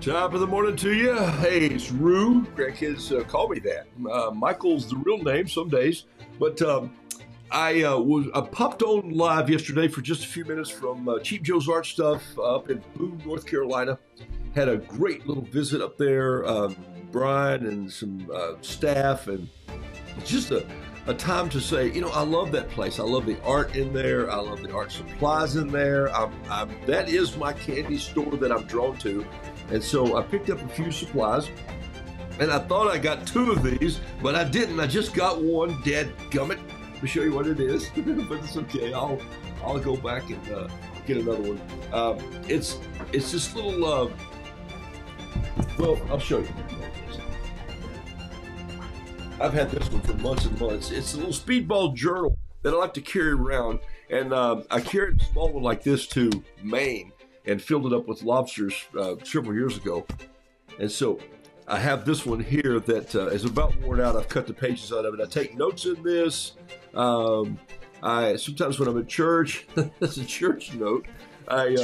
Top of the morning to you. Hey, it's Roo. Grandkids call me that. Michael's the real name some days. But I popped on live yesterday for just a few minutes from Cheap Joe's Art Stuff up in Boone, North Carolina. Had a great little visit up there. Brian and some staff, and just a time to say, you know, I love that place. I love the art in there. I love the art supplies in there. That is my candy store that I'm drawn to. And so I picked up a few supplies, and I thought I got two of these, but I didn't. I just got one. Dadgummit. Let me show you what it is. But it's okay. I'll go back and get another one. It's this little. Well, I'll show you. I've had this one for months and months. It's a little speedball journal that I like to carry around, and I carried a small one like this to Maine and filled it up with lobsters several years ago. And so I have this one here that is about worn out. I've cut the pages out of it. I take notes in this. I sometimes when I'm at church, that's a church note. I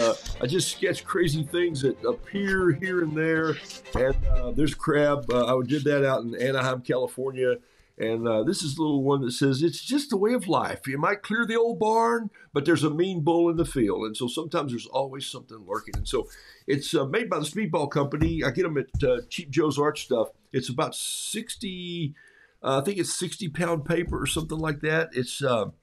just sketch crazy things that appear here and there. And there's a crab. I did that out in Anaheim, California. And this is a little one that says, it's just the way of life. You might clear the old barn, but there's a mean bull in the field. And so sometimes there's always something lurking. And so it's made by the Speedball Company. I get them at Cheap Joe's Art Stuff. It's about 60, I think it's 60-pound paper or something like that. It's, or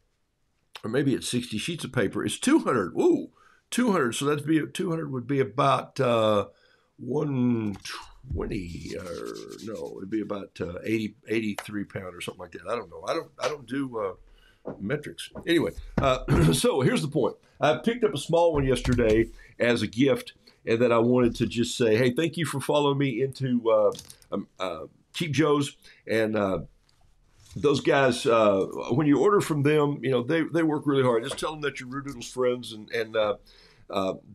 maybe it's 60 sheets of paper. It's 200. Ooh, 200. So that'd be 200 would be about 120, or no, it'd be about 83 pound or something like that. I don't know. I don't do metrics. Anyway, so here's the point. I picked up a small one yesterday as a gift, and then I wanted to just say, hey, thank you for following me into Cheap Joe's. And those guys, when you order from them, you know, they work really hard. Just tell them that you're Roodoodles friends, and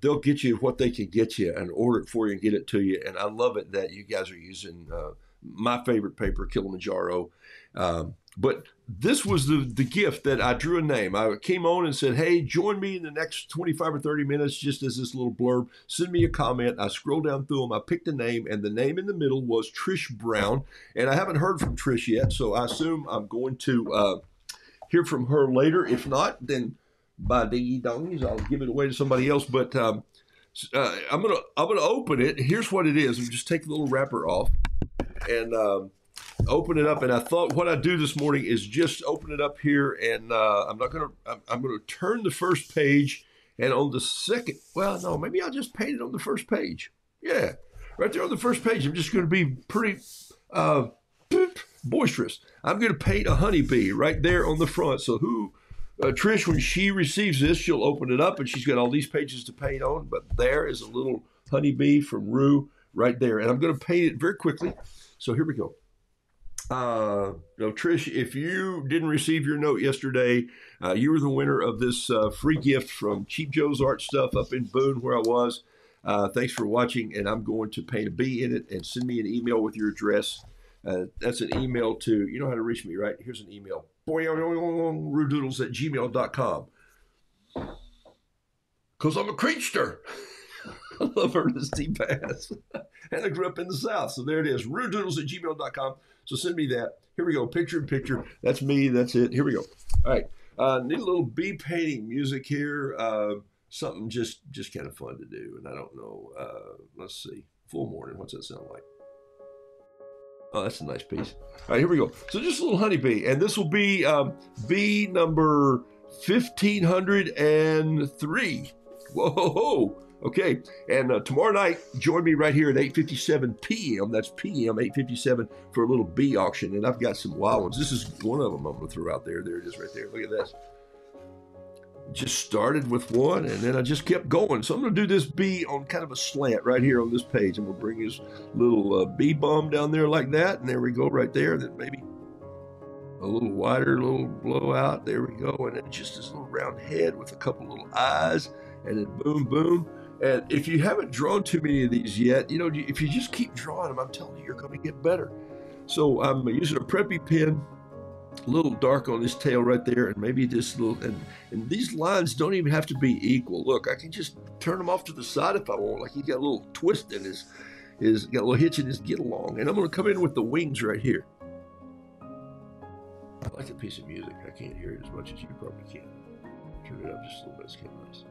they'll get you what they can get you and order it for you and get it to you. And I love it that you guys are using my favorite paper, Kilimanjaro. But this was the gift that I drew a name. I came on and said, hey, join me in the next 25 or 30 minutes, just as this little blurb. Send me a comment. I scrolled down through them. I picked a name, and the name in the middle was Trish Brown. And I haven't heard from Trish yet, so I assume I'm going to hear from her later. If not, then by dingy dongies, I'll give it away to somebody else. But I'm gonna open it. Here's what it is. I'm just take the little wrapper off and open it up. And I thought what I'd do this morning is just open it up here, and I'm gonna turn the first page, and on the second, well, no, maybe I'll just paint it on the first page. Yeah, right there on the first page. I'm just gonna be pretty boisterous. I'm gonna paint a honeybee right there on the front. So Trish, when she receives this, she'll open it up, and she's got all these pages to paint on. But there is a little honeybee from Roo right there, and I'm going to paint it very quickly. So here we go. Trish, if you didn't receive your note yesterday, you were the winner of this free gift from Cheap Joe's Art Stuff up in Boone, where I was. Thanks for watching, and I'm going to paint a bee in it, and send me an email with your address. That's an email to, you know how to reach me, right? Here's an email. Roodoodles@gmail.com. Because I'm a creature. I love Ernest T. Bass. And I grew up in the South. So there it is. Roodoodles@gmail.com. So send me that. Here we go. Picture in picture. That's me. That's it. Here we go. All right. Need a little bee painting music here. Something just kind of fun to do. And I don't know. Let's see. Full morning. What's that sound like? Oh, that's a nice piece. All right, here we go. So just a little honeybee. And this will be bee number 1503. Whoa. Okay. And tomorrow night, join me right here at 8:57 p.m. That's p.m., 8:57 for a little bee auction. And I've got some wild ones. This is one of them I'm going to throw out there. There it is right there. Look at this. Just started with one, and then I just kept going. So I'm going to do this bee on kind of a slant right here on this page. I'm going to bring his little bee bum down there like that, and there we go right there. And then maybe a little wider, little blowout. There we go. And then just this little round head with a couple little eyes, and then boom, boom. And if you haven't drawn too many of these yet, you know, if you just keep drawing them, I'm telling you, you're going to get better. So I'm using a preppy pen. A little dark on his tail right there, and maybe this little, and these lines don't even have to be equal. Look, I can just turn them off to the side if I want. Like he got a little twist in is got a little hitch in his get along. And I'm going to come in with the wings right here. I like a piece of music. I can't hear it as much as you probably can. Turn it up just a little bit. It's kind of nice.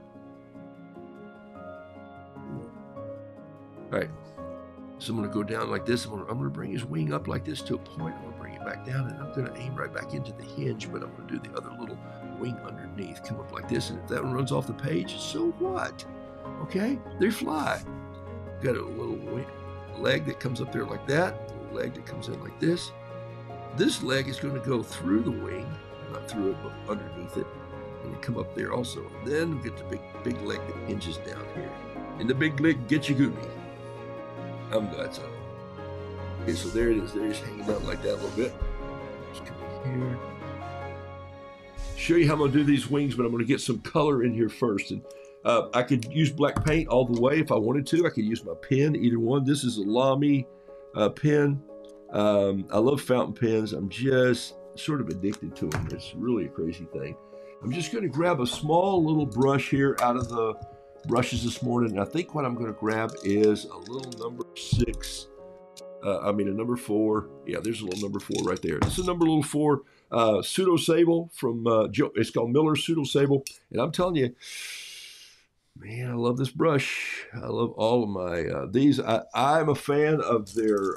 All right. So I'm going to go down like this. I'm going to bring his wing up like this to a point. I'm going to bring it back down, and I'm going to aim right back into the hinge, but I'm going to do the other little wing underneath. Come up like this, and if that one runs off the page, so what? Okay, they fly. Got a little leg that comes up there like that, a little leg that comes in like this. This leg is going to go through the wing, not through it, but underneath it, and come up there also. And then we get the big leg that hinges down here. And the big leg gets you goopy. That's all. Okay, so there it is. There it's hanging out like that a little bit. Just come in here. Show you how I'm going to do these wings, but I'm going to get some color in here first. And I could use black paint all the way if I wanted to. I could use my pen, either one. This is a Lamy pen. I love fountain pens. I'm just sort of addicted to them. It's really a crazy thing. I'm just going to grab a small little brush here out of the brushes this morning. And I think what I'm going to grab is a little number 6. A number 4. Yeah, there's a little number 4 right there. This is a number 4 pseudo sable from it's called Miller pseudo sable. And I'm telling you, man, I love this brush. I love all of my these. I'm a fan of their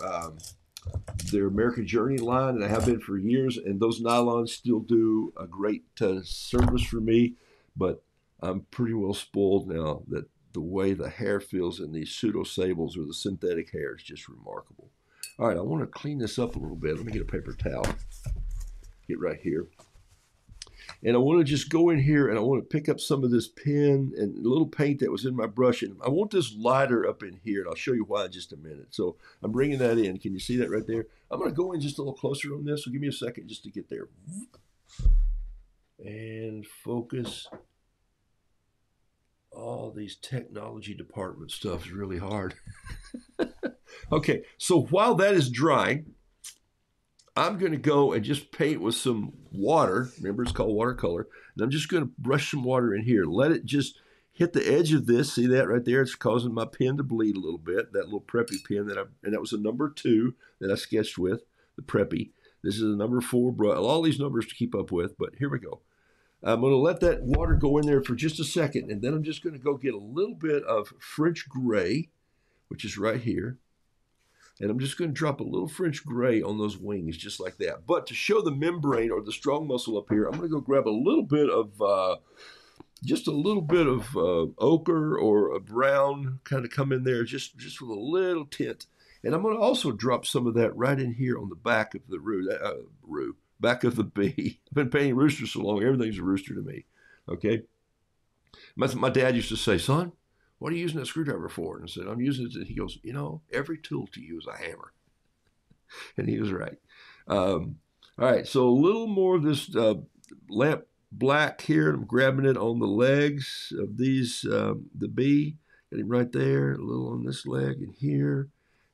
American Journey line, and I have been for years. And those nylons still do a great service for me. But I'm pretty well spoiled now that the way the hair feels in these pseudo sables or the synthetic hair is just remarkable. All right, I want to clean this up a little bit. Let me get a paper towel. Get right here. And I want to just go in here and I want to pick up some of this pen and a little paint that was in my brush. And I want this lighter up in here, and I'll show you why in just a minute. So I'm bringing that in. Can you see that right there? I'm going to go in just a little closer on this. So give me a second just to get there. And focus. All these technology department stuff is really hard. Okay, so while that is drying, I'm going to go and just paint with some water. Remember, it's called watercolor. And I'm just going to brush some water in here. Let it just hit the edge of this. See that right there? It's causing my pen to bleed a little bit. That little Preppy pen and that was a number 2 that I sketched with, the Preppy. This is a number 4 brush. All these numbers to keep up with, but here we go. I'm going to let that water go in there for just a second, and then I'm just going to go get a little bit of French gray, which is right here. And I'm just going to drop a little French gray on those wings, just like that. But to show the membrane or the strong muscle up here, I'm going to go grab a little bit of, just a little bit of ochre or a brown, kind of come in there, just with a little tint. And I'm going to also drop some of that right in here on the back of the back of the bee. I've been painting roosters so long, everything's a rooster to me. Okay? My dad used to say, son, what are you using that screwdriver for? And I said, I'm using it. And he goes, every tool to you is a hammer. And he was right. All right, so a little more of this lamp black here. I'm grabbing it on the legs of these, the bee. Got him right there, a little on this leg and here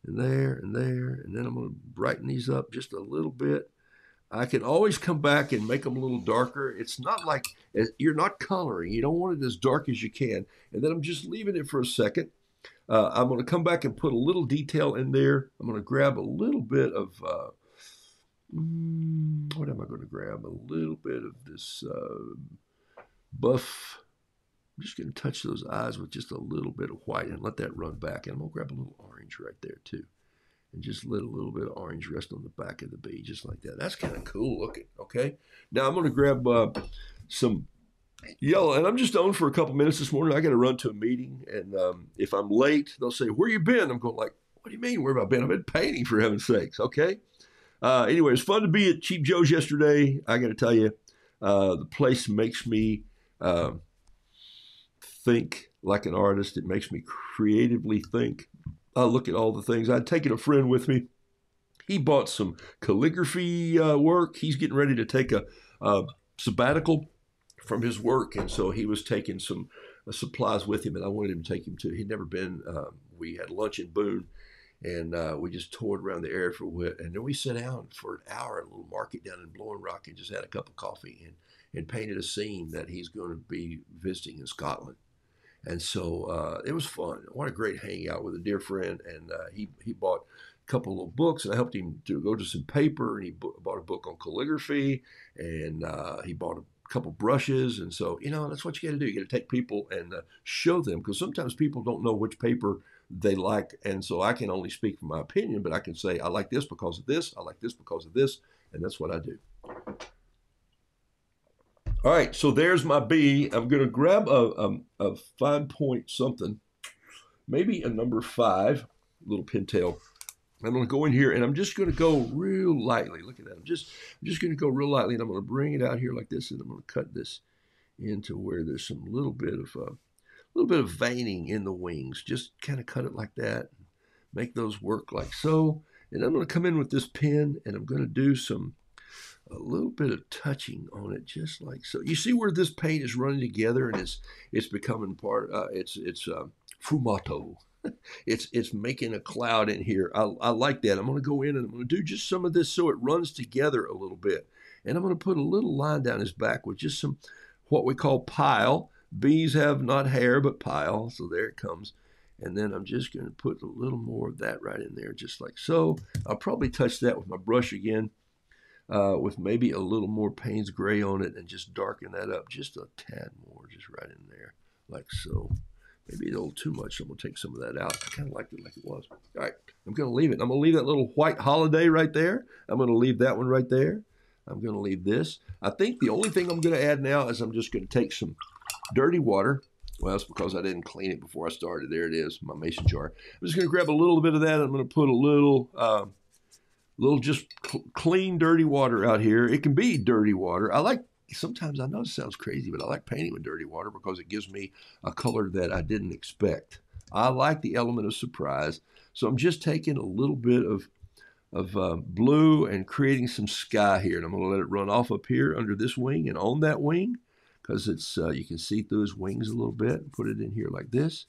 and there and there. And then I'm going to brighten these up just a little bit. I can always come back and make them a little darker. It's not like you're not coloring. You don't want it as dark as you can. And then I'm just leaving it for a second. I'm going to come back and put a little detail in there. I'm going to grab a little bit of, what am I going to grab? A little bit of this buff. I'm just going to touch those eyes with just a little bit of white and let that run back. And I'm going to grab a little orange right there too. And just let a little bit of orange rest on the back of the bee, just like that. That's kind of cool looking, okay? Now I'm going to grab some yellow, and I'm just on for a couple minutes this morning. I got to run to a meeting, and if I'm late, they'll say, where you been? I'm going like, what do you mean, where have I been? I've been painting, for heaven's sakes, okay? Anyway, it's fun to be at Cheap Joe's yesterday. I got to tell you, the place makes me think like an artist. It makes me creatively think. I look at all the things. I'd taken a friend with me. He bought some calligraphy work. He's getting ready to take a sabbatical from his work, and so he was taking some supplies with him, and I wanted him to take him to. He'd never been. We had lunch in Boone, and we just toured around the area for a bit, and then we sat down for an hour at a little market down in Blowing Rock and just had a cup of coffee and painted a scene that he's going to be visiting in Scotland. And so it was fun. What a great hangout with a dear friend. And he bought a couple of books, and I helped him to go to some paper. And he bought a book on calligraphy, and he bought a couple brushes. And so, that's what you got to do. You got to take people and show them, because sometimes people don't know which paper they like. And so I can only speak from my opinion, but I can say, I like this because of this. I like this because of this. And that's what I do. All right, so there's my B. I'm going to grab a 5 point something, maybe a number 5, little pintail. I'm going to go in here, and I'm just going to go real lightly. Look at that. I'm just going to go real lightly, and I'm going to bring it out here like this, and I'm going to cut this into where there's some little bit of veining in the wings. Just kind of cut it like that, make those work like so. And I'm going to come in with this pen, and I'm going to do a little bit of touching on it, just like so. You see where this paint is running together, and it's becoming part. It's fumato. It's making a cloud in here. I like that. I'm going to go in and I'm going to do just some of this so it runs together a little bit, and I'm going to put a little line down his back with just some what we call pile. Bees have not hair but pile, so there it comes. And then I'm just going to put a little more of that right in there, just like so. I'll probably touch that with my brush again. With maybe a little more Payne's gray on it, and just darken that up just a tad more, just right in there, like so. Maybe a little too much, so I'm going to take some of that out. I kind of liked it like it was. All right, I'm going to leave it. I'm going to leave that little white holiday right there. I'm going to leave that one right there. I'm going to leave this. I think the only thing I'm going to add now is I'm just going to take some dirty water. Well, that's because I didn't clean it before I started. There it is, my mason jar. I'm just going to grab a little bit of that. I'm going to put a little just clean, dirty water out here. It can be dirty water. Sometimes I know it sounds crazy, but I like painting with dirty water because it gives me a color that I didn't expect. I like the element of surprise. So I'm just taking a little bit of blue and creating some sky here. And I'm going to let it run off up here under this wing and on that wing, because it's you can see through his wings a little bit. Put it in here like this.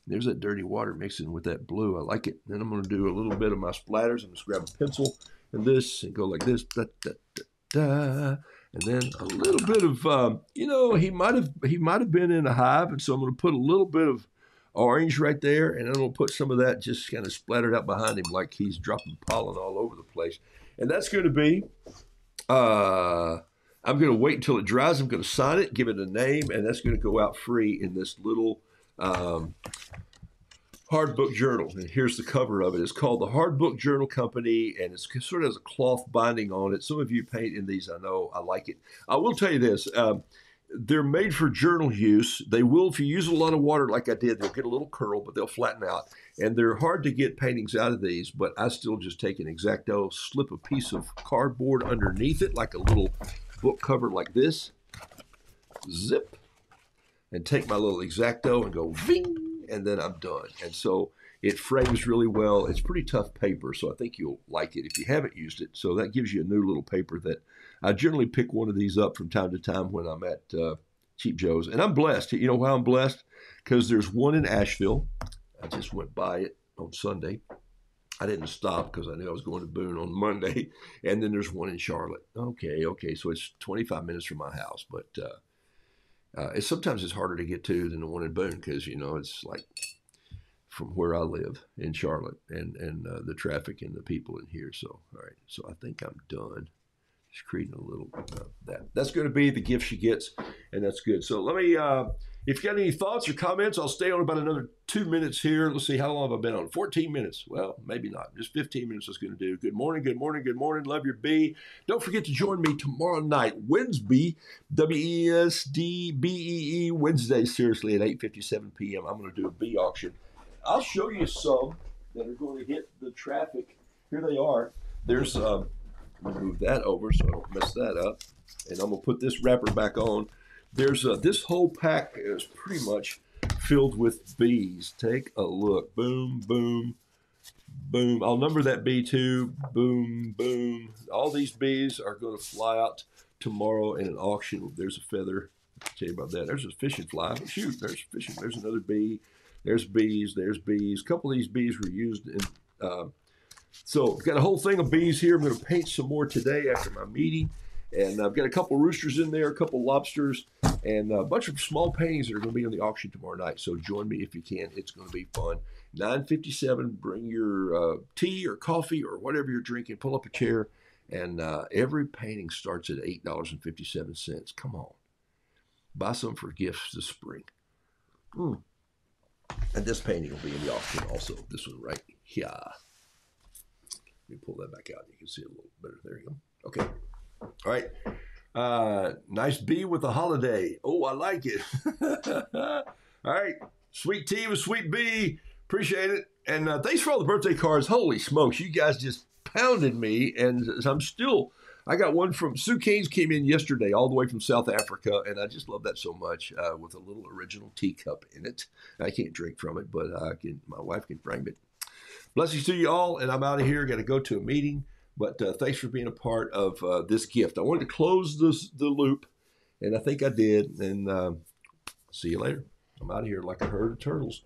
There's that dirty water mixing with that blue. I like it. Then I'm going to do a little bit of my splatters. I'm just grab a pencil and this and go like this. Da, da, da, da. And then a little bit of, he might have been in a hive, and so I'm going to put a little bit of orange right there, and then I'm going to put some of that just kind of splattered out behind him like he's dropping pollen all over the place. And that's going to be, I'm going to wait until it dries. I'm going to sign it, give it a name, and that's going to go out free in this little hard book journal. And here's the cover of it. It's called the Hard Book Journal Company, and it's sort of has a cloth binding on it. Some of you paint in these. I know. I like it. I will tell you this. They're made for journal use. They will, if you use a lot of water like I did, they'll get a little curl, but they'll flatten out. And they're hard to get paintings out of these, but I still just take an X-Acto, slip a piece of cardboard underneath it, like a little book cover like this, zip, and take my little X-Acto and go ving, and then I'm done. And so it frames really well. It's pretty tough paper, so I think you'll like it if you haven't used it. So that gives you a new little paper that I generally pick one of these up from time to time when I'm at Cheap Joe's. And I'm blessed. You know why I'm blessed? Because there's one in Asheville. I just went by it on Sunday. I didn't stop because I knew I was going to Boone on Monday. And then there's one in Charlotte. Okay. So it's 25 minutes from my house, but sometimes it's harder to get to than the one in Boone because, it's like from where I live in Charlotte and the traffic and the people in here. So, all right. So I think I'm done. Just creating a little that. That's going to be the gift she gets, and that's good. So let me, if you got any thoughts or comments, I'll stay on about another 2 minutes here. Let's see, how long have I been on? 14 minutes. Well, maybe not. Just 15 minutes is going to do. Good morning, good morning, good morning. Love your bee. Don't forget to join me tomorrow night, Wednesday, WESDBEE, Wednesday, seriously, at 8:57 p.m. I'm going to do a bee auction. I'll show you some that are going to hit the traffic. Here they are. There's I'm going to move that over so I don't mess that up. And I'm going to put this wrapper back on. There's this whole pack is pretty much filled with bees. Take a look. Boom, boom, boom. I'll number that bee too. Boom, boom. All these bees are going to fly out tomorrow in an auction. There's a feather. I'll tell you about that. There's a fishing fly. Shoot, there's fishing. There's another bee. There's bees. There's bees. A couple of these bees were used in... So I've got a whole thing of bees here. I'm going to paint some more today after my meeting. And I've got a couple roosters in there, a couple lobsters, and a bunch of small paintings that are going to be on the auction tomorrow night. So join me if you can. It's going to be fun. 9:57. Bring your tea or coffee or whatever you're drinking. Pull up a chair, and every painting starts at $8.57. Come on, buy some for gifts this spring. And this painting will be in the auction also. This one right here. Let me pull that back out. You can see it a little better. There you go. Okay. All right. Nice bee with a holiday. Oh, I like it. All right. Sweet tea with sweet bee. Appreciate it. And thanks for all the birthday cards. Holy smokes. You guys just pounded me. And I got one from Sue Keynes came in yesterday all the way from South Africa. And I just love that so much with a little original teacup in it. I can't drink from it, but my wife can frame it. Blessings to you all. And I'm out of here. Got to go to a meeting. But thanks for being a part of this gift. I wanted to close the loop, and I think I did. And see you later. I'm out of here like a herd of turtles.